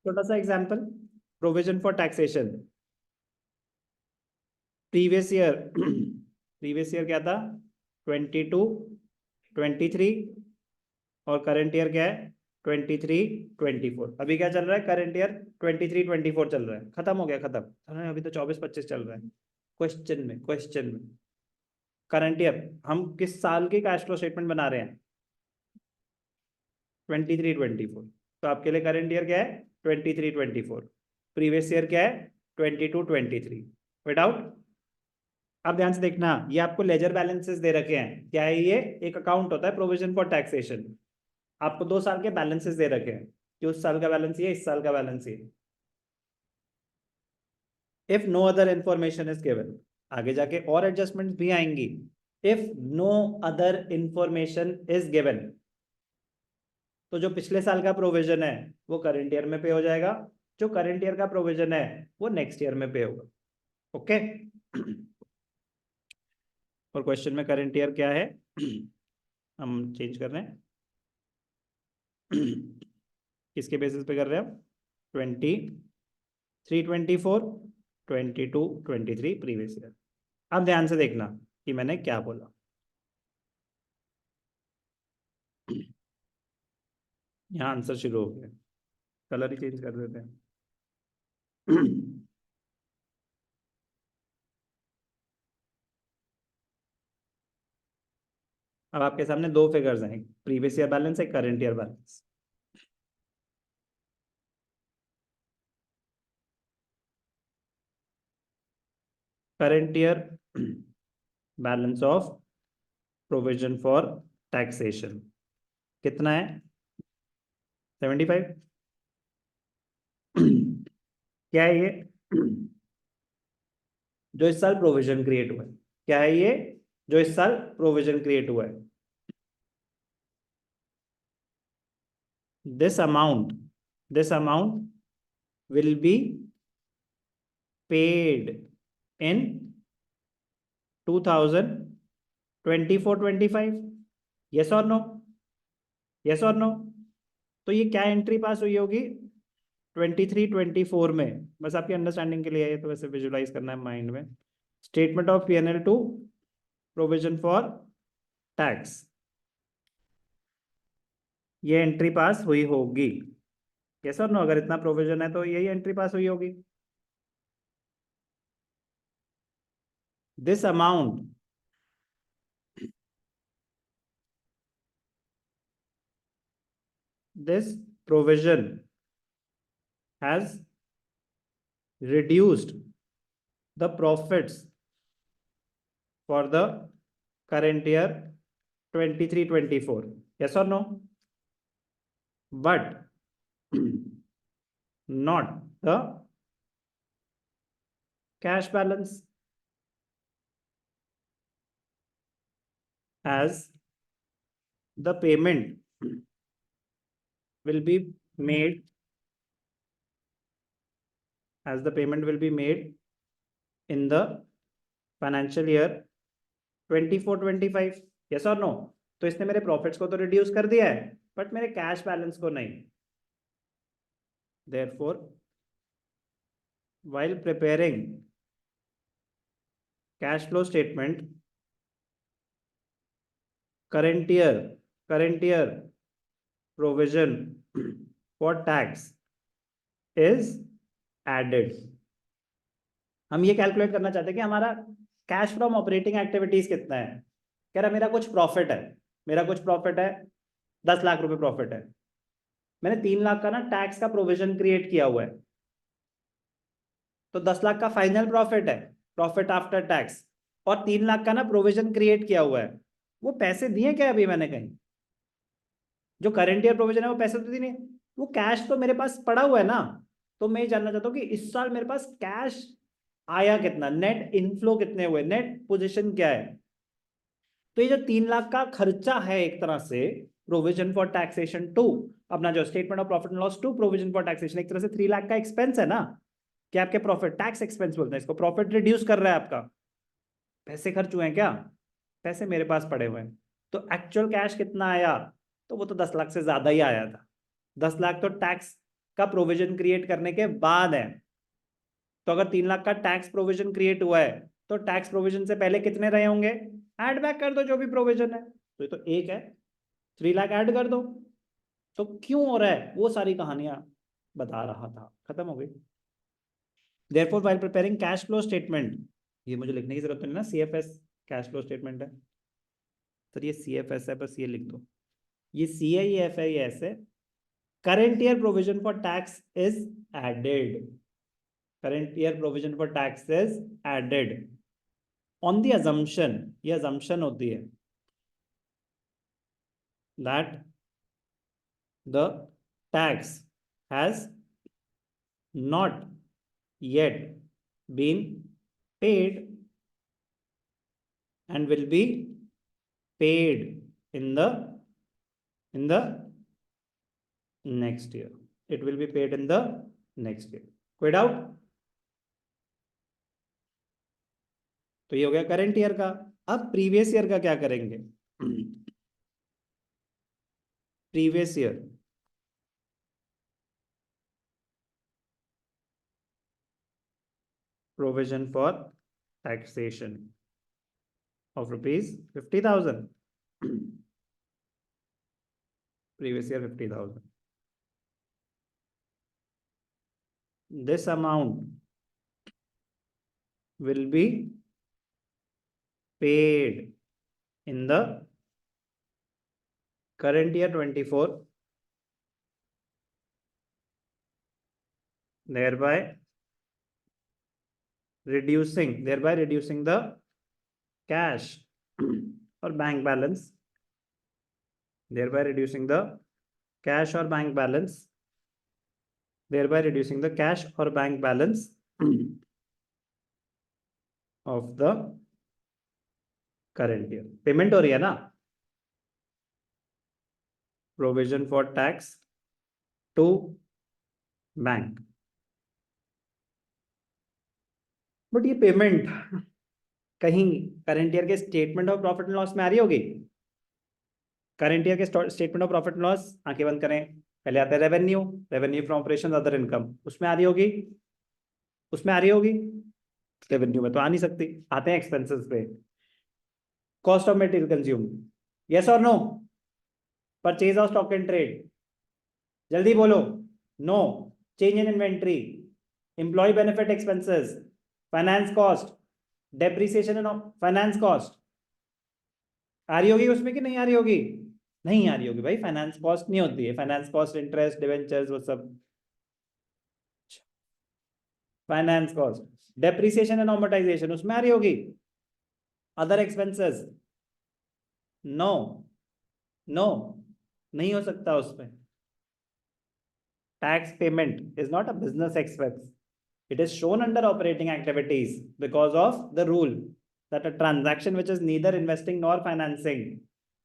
छोटा सा example, provision for taxation previous year previous year क्या था 22 23 और करंट ईयर क्या है 23 24। अभी क्या चल रहा है करंट ईयर 23 24 चल रहा है, खत्म हो गया खत्म। अरे अभी तो 24 25 चल रहा है। क्वेश्चन में करंट ईयर हम किस साल की कैश फ्लो स्टेटमेंट बना रहे हैं 23 24। तो आपके लिए करंट ईयर क्या है 23 24, प्रीवियस ईयर क्या है 22 23। विदाउट, अब ध्यान से देखना, ये आपको लेजर बैलेंसेस दे रखे हैं। क्या है ये? एक अकाउंट होता है प्रोविजन फॉर टैक्सेशन। आपको 2 साल के बैलेंसेस दे रखे हैं कि उस साल का बैलेंस ये, इस साल का बैलेंस ये। If no other information is given, आगे जाके और एडजस्टमेंट भी आएंगी। If no other information is given, तो जो पिछले साल का प्रोविजन है वो करंट ईयर में पे हो जाएगा, जो करंट ईयर का प्रोविजन है वो नेक्स्ट ईयर में पे होगा। ओके और क्वेश्चन में करंट ईयर क्या है हम चेंज कर रहे हैं किसके बेसिस पे कर रहे हैं हम 23 24 22 23 प्रीवियस ईयर। अब ध्यान से देखना कि मैंने क्या बोला। यहाँ आंसर शुरू हो गया, कलर ही चेंज कर देते हैं अब आपके सामने 2 फिगर्स हैं, प्रीवियस ईयर बैलेंस, एक current year balance. Current year balance of provision for taxation कितना है 75। क्या है ये? जो इस साल प्रोविजन क्रिएट हुआ है। क्या है ये? जो इस साल प्रोविजन क्रिएट हुआ है। this amount this amount will be paid in 2024-25। yes or no? yes or no? तो ये क्या एंट्री पास हुई होगी 23-24 में? बस आपकी अंडरस्टैंडिंग के लिए है, तो वैसे विजुलाइज करना है माइंड में। Statement of PNL to provision for tax, ये एंट्री पास हुई होगी। यस और नो? अगर इतना प्रोविजन है तो यही एंट्री पास हुई होगी। This amount this provision has reduced the profits for the current year 23-24। yes or no? but not the cash balance, as the payment will be made in the financial year 24-25। yes or no? तो इसने मेरे profits को तो reduce कर दिया है but मेरे cash balance को नहीं। therefore while preparing cash flow statement, current year provision for tax is added। हम ये कैलकुलेट करना चाहते हैं कि हमारा कैश फ्रॉम ऑपरेटिंग एक्टिविटीज कितना है। कह रहा मेरा कुछ प्रॉफिट है 10 लाख रुपए प्रॉफिट है, मैंने 3 लाख का ना टैक्स का प्रोविजन क्रिएट किया हुआ है, तो 10 लाख का फाइनल प्रॉफिट है, प्रॉफिट आफ्टर टैक्स, और 3 लाख का ना प्रोविजन क्रिएट किया हुआ है। वो पैसे दिए क्या अभी मैंने कहीं? जो करंट ईयर प्रोविजन है वो पैसे तो दिए नहीं, वो कैश तो मेरे पास पड़ा हुआ है ना। तो मैं जानना चाहता हूँ कि इस साल मेरे पास कैश आया कितना, नेट इनफ्लो कितने हुए, नेट पोजीशन क्या है। तो ये जो 3 लाख का खर्चा है एक तरह से प्रोविजन फॉर टैक्सेशन टू, अपना जो statement of profit and loss to provision for taxation, एक तरह से 3 लाख का एक्सपेंस है ना, कि आपके प्रॉफिट टैक्स एक्सपेंस बोलते हैं इसको, प्रॉफिट रिड्यूस कर रहा है आपका, पैसे खर्च हुए हैं क्या, पैसे मेरे पास पड़े हुए हैं। तो एक्चुअल कैश कितना आया, तो वो तो 10 लाख से ज्यादा ही आया था। 10 लाख तो टैक्स का प्रोविजन क्रिएट करने के बाद है। तो अगर 3 लाख का टैक्स प्रोविजन क्रिएट हुआ है तो टैक्स प्रोविजन से पहले कितने रहे होंगे, ऐड बैक कर दो जो भी प्रोविजन है। तो ये तो एक है, 3 लाख ऐड कर दो। तो क्यों हो रहा है वो सारी कहानियां बता रहा था, खत्म हो गई। Therefore while preparing cash flow statement, ये मुझे लिखने की जरूरत नहीं ना, सीएफएस कैश फ्लो स्टेटमेंट है। सर ये सीएफएस है, बस ये लिख दो, ये सीआईएफआईएस है। Current year provision for tax is added, current year provision for tax is added on the assumption, ये assumption होती है that the tax has not yet been paid and will be paid in the next year. It will be paid in the next year. कोई doubt? तो ये हो गया current year का। अब प्रीवियस ईयर का क्या करेंगे? Previous year provision for taxation of rupees 50,000. Previous year 50,000. This amount will be paid in the current year 24, thereby reducing the cash or bank balance, thereby reducing the cash or bank balance, thereby reducing the cash or bank balance of the current year. Payment हो रही है ना, provision for tax to bank, but ये payment कहीं current year के statement of profit and loss में आ रही होगी। करंट ईयर के statement of profit and loss, आंखें बंद करें, पहले आता है revenue, revenue from operation other income, उसमें आ रही होगी, उसमें आ रही होगी। रेवेन्यू में तो आ नहीं सकती। आते हैं एक्सपेंसेस पे, cost of material consume, yes और no? Purchase of stock and trade, जल्दी बोलो। No. Change in inventory, employ benefit expenses, finance cost, depreciation and finance cost आ रही होगी उसमें कि नहीं आ रही होगी? नहीं आ रही होगी भाई, फाइनेंस कॉस्ट नहीं होती है। फाइनेंस कॉस्ट इंटरेस्ट डिवेंचर्स वो सब, finance cost, depreciation and amortisation उसमें आ रही होगी। अदर एक्सपेंसेस, नो नो, नहीं हो सकता उसमें। Tax payment is not a business expense, it is shown under operating activities because of the rule that a transaction which is neither investing nor financing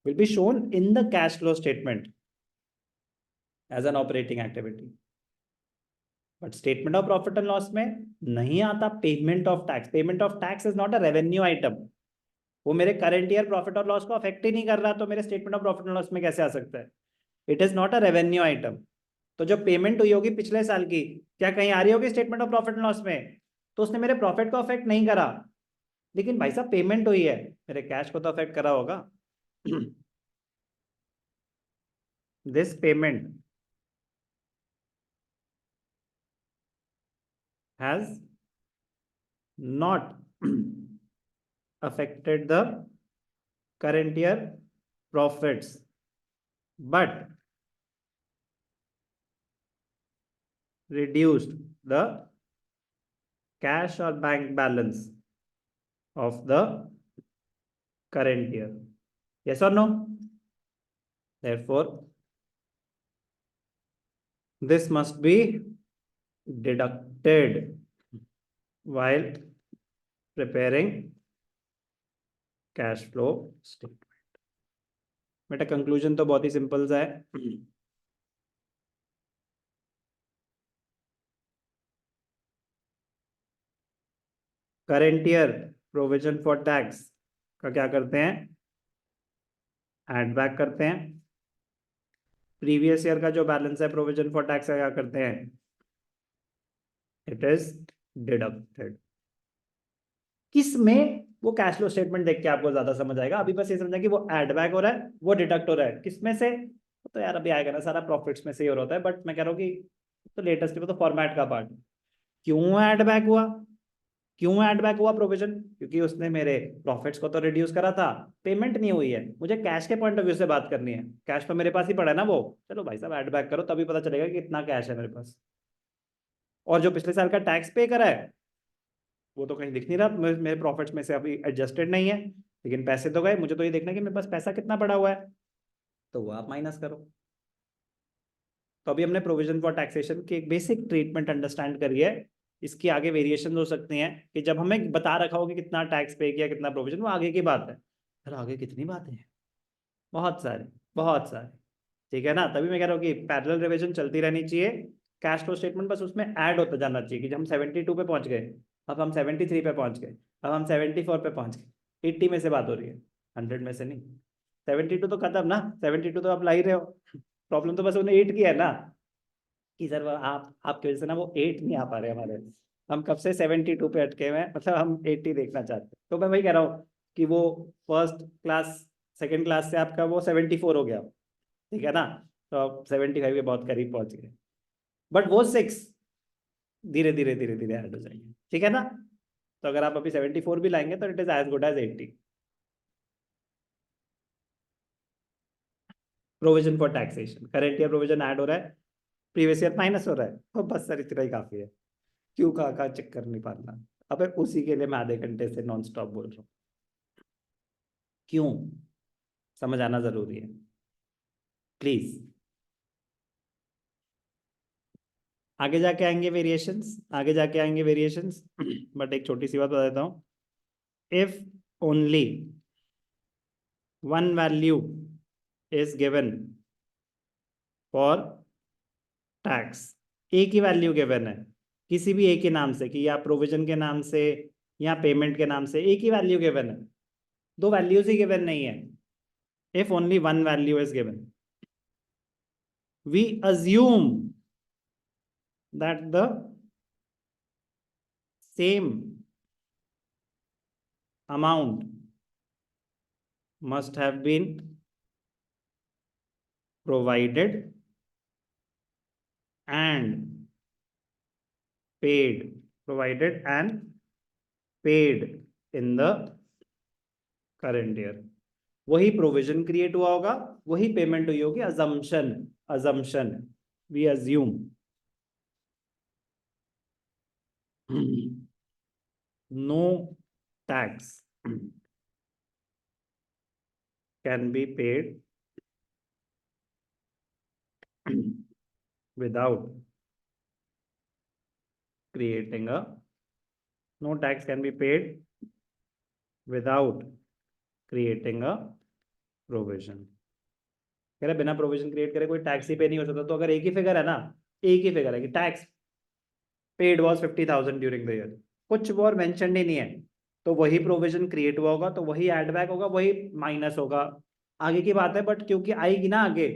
will be shown in the cash flow statement as an operating activity. But statement of profit and loss में नहीं आता payment of tax. Payment of tax is not a revenue item. वो मेरे current year profit और loss को affect ही नहीं कर रहा, तो मेरे statement of profit and loss में कैसे आ सकता है? It is not a revenue item. तो जो पेमेंट हुई होगी पिछले साल की, क्या कहीं आ रही होगी statement of profit and loss में? तो उसने मेरे प्रॉफिट को अफेक्ट नहीं करा, लेकिन भाई साहब पेमेंट हुई है, मेरे कैश को तो अफेक्ट करा होगा। This payment has not affected the current year profits but reduced the cash or bank balance of the current year. Yes or no? Therefore, this must be deducted while preparing cash flow statement. बेटा conclusion तो बहुत ही simple सा है। Current year provision for tax का क्या करते हैं? Add back करते हैं। प्रीवियस ईयर का जो बैलेंस है प्रोविजन फॉर टैक्स क्या करते हैं, इट इज डिडक्टेड। किसमें, वो कैश फ्लो स्टेटमेंट देख के आपको ज्यादा समझ आएगा। अभी बस ये समझा कि वो एड बैक हो रहा है, वो डिडक्ट हो रहा है, किसमें से, तो यार अभी आएगा ना, सारा प्रॉफिट्स में से ही हो रहा होता है, बट मैं कह रहा हूँ कि तो लेटेस्ट में तो फॉर्मेट का पार्ट। क्यों ऐड बैक हुआ, क्यों ऐड बैक हुआ प्रोविजन, क्योंकि उसने मेरे प्रॉफिट्स को तो रिड्यूस करा था, पेमेंट नहीं हुई है, मुझे कैश के पॉइंट ऑफ व्यू से बात करनी है, कैश तो मेरे पास ही पड़ा है ना वो, चलो भाई साहब ऐड बैक करो, तभी पता चलेगा कि कितना कैश है मेरे पास। और जो पिछले साल का टैक्स पे करा है वो तो कहीं दिख नहीं रहा, मेरे प्रॉफिट्स में से अभी एडजस्टेड नहीं है, लेकिन पैसे तो गए, मुझे तो ये देखना है कि मेरे पास पैसा कितना पड़ा हुआ है, तो वो आप माइनस करो। तो अभी हमने प्रोविजन फॉर टैक्सेशन की एक बेसिक ट्रीटमेंट अंडरस्टैंड करी है। इसकी आगे वेरिएशन हो सकती हैं कि जब हमें बता रखा हो कि कितना टैक्स पे किया, कितना प्रोविजन, वो आगे की बात है। फिर आगे कितनी बातें हैं, बहुत सारे, बहुत सारे। ठीक है ना, तभी मैं कह रहा हूँ कि पैरेलल रिवीजन चलती रहनी चाहिए। कैश फ्लो स्टेटमेंट बस उसमें ऐड होता जाना चाहिए कि जब हम 72 पे पहुंच गए, अब हम 73 पे पहुंच गए, अब हम 74 पे पहुंच गए, 80 में से बात हो रही है, 100 में से नहीं। 72 तो खत्म ना, 72 तो आप ला ही रहे हो, प्रॉब्लम तो बस उन्हें 8 की है ना, कि सर वो आप आपकी वजह से ना वो 8 नहीं आ पा रहे हमारे, हम कब से 72 पे अटके हुए हैं, मतलब हम 80 देखना चाहते हैं। तो मैं वही कह रहा हूँ कि वो फर्स्ट क्लास सेकंड क्लास से आपका वो 74 हो गया, ठीक है ना, तो आप 75 के बहुत करीब पहुंच गए, बट वो 6 धीरे धीरे धीरे धीरे ऐड हो जाएंगे, ठीक है ना। तो अगर आप अभी 74 भी लाएंगे तो it is as good as 80। Provision for taxation, current year provision add हो रहा है, प्रीवियस ईयर माइनस हो रहा है, तो बस सर इतना ही काफी है। क्यों का चक्कर नहीं पालना, अब उसी के लिए मैं आधे घंटे से नॉन स्टॉप बोल रहा हूँ, क्यों, समझ आना जरूरी है प्लीज। आगे जाके आएंगे वेरिएशंस, आगे जाके आएंगे वेरिएशंस, बट एक छोटी सी बात बता देता हूँ, if only one value is given for tax, एक ही वैल्यू गिवन है किसी भी एक ही नाम से, कि या प्रोविजन के नाम से या पेमेंट के नाम से, एक ही वैल्यू गिवन है, दो वैल्यूज ही गिवन नहीं है, if only one value is given, we assume that the same amount must have been provided and paid, provided and paid in the current year। वही प्रोविजन क्रिएट हुआ होगा, वही payment हुई होगी, assumption, assumption, we assume no tax can be paid without creating a, no tax can be paid without creating a provision। कह रहे बिना provision create करे कोई टैक्स ही पे नहीं हो सकता। तो अगर एक ही फिगर है ना, एक ही फिगर है कि tax paid was 50,000 during the year, कुछ और मेंशन ही नहीं है, तो वही प्रोविजन क्रिएट हुआ होगा, तो वही एड बैक होगा, वही माइनस होगा, आगे की बात है। बट क्योंकि आएगी ना आगे,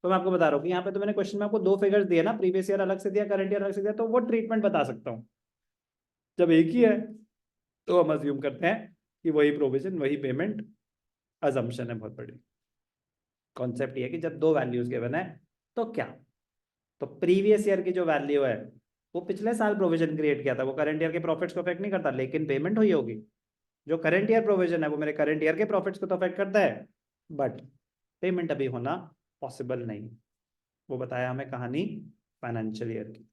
तो मैं आपको बता रहा हूँ कि यहाँ पे तो मैंने क्वेश्चन में आपको दो फिगर्स दिए ना, प्रीवियस ईयर अलग से दिया, करंट ईयर अलग से दिया, तो वो ट्रीटमेंट बता सकता हूँ। जब एक ही है तो हम अज्यूम करते हैं कि वही प्रोविजन वही पेमेंट, अजम्पशन है बहुत बड़ी। कॉन्सेप्ट ये है कि जब दो वैल्यूज गिवन है तो क्या, तो प्रीवियस ईयर की जो वैल्यू है वो पिछले साल प्रोविजन क्रिएट किया था, वो करंट ईयर के प्रॉफिट्स को अफेक्ट नहीं करता, लेकिन पेमेंट हुई होगी। जो करंट ईयर प्रोविजन है वो मेरे करंट ईयर के प्रॉफिट्स को तो अफेक्ट करता है, बट पेमेंट अभी होना पॉसिबल नहीं। वो बताया हमें कहानी फाइनेंशियल ईयर की।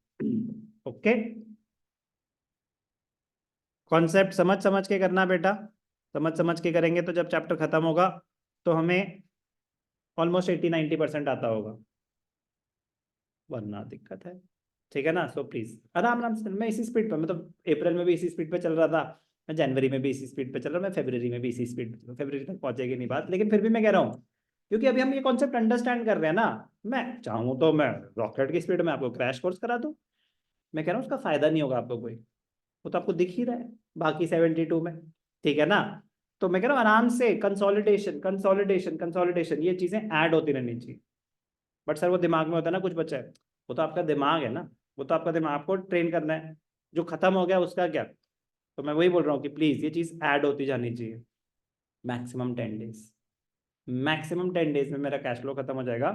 ओके, कॉन्सेप्ट समझ समझ के करना बेटा, समझ समझ के करेंगे तो जब चैप्टर खत्म होगा तो हमें ऑलमोस्ट 80-90% आता होगा, वरना दिक्कत है। ठीक है ना, सो प्लीज आराम आराम से, मैं इसी स्पीड पर, मतलब अप्रैल में भी इसी स्पीड पे चल रहा था, मैं जनवरी में भी इसी स्पीड पे चल रहा हूँ, मैं फरवरी में भी इसी स्पीड पे, फरवरी तक पहुंचेगी नहीं बात, लेकिन फिर भी मैं कह रहा हूँ क्योंकि अभी हम ये कॉन्सेप्ट अंडरस्टैंड कर रहे हैं ना, मैं चाहूँ तो मैं रॉकेट की स्पीड में आपको क्रैश कोर्स करा दूँ, मैं कह रहा हूँ उसका फायदा नहीं होगा आपको कोई, वो तो आपको दिख ही रहा है बाकी 72 में, ठीक है ना। तो मैं कह रहा हूँ आराम से कंसोलिडेशन कंसोलिडेशन कंसोलिडेशन, ये चीजें ऐड होती रहनी चाहिए। बट सर वो दिमाग में होता है ना कुछ बच्चा है, वो तो आपका दिमाग है ना, वो तो आपका दिमाग आपको ट्रेन करना है, जो खत्म हो गया उसका क्या। तो मैं वही बोल रहा हूँ कि प्लीज ये चीज ऐड होती जानी चाहिए। मैक्सिमम 10 डेज, मैक्सिमम 10 डेज में मेरा कैश फ्लो खत्म हो जाएगा।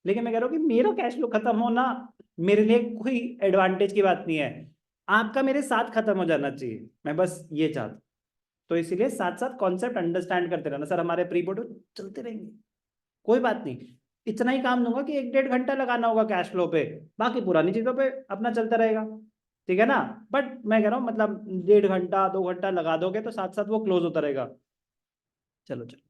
लेकिन मैं कह रहा हूँ कि मेरा कैश फ्लो खत्म होना मेरे लिए कोई एडवांटेज की बात नहीं है, आपका मेरे साथ खत्म हो जाना चाहिए, मैं बस ये चाहता हूँ। तो इसीलिए साथ साथ कॉन्सेप्ट अंडरस्टैंड करते रहना। सर हमारे प्री बोर्ड चलते रहेंगे, कोई बात नहीं, इतना ही काम दूंगा कि 1-1.5 घंटा लगाना होगा कैश फ्लो पे, बाकी पुरानी चीजों पे अपना चलता रहेगा, ठीक है ना। बट मैं कह रहा हूँ मतलब 1.5 घंटा 2 घंटा लगा दोगे तो साथ साथ वो क्लोज होता रहेगा। चलो चलो।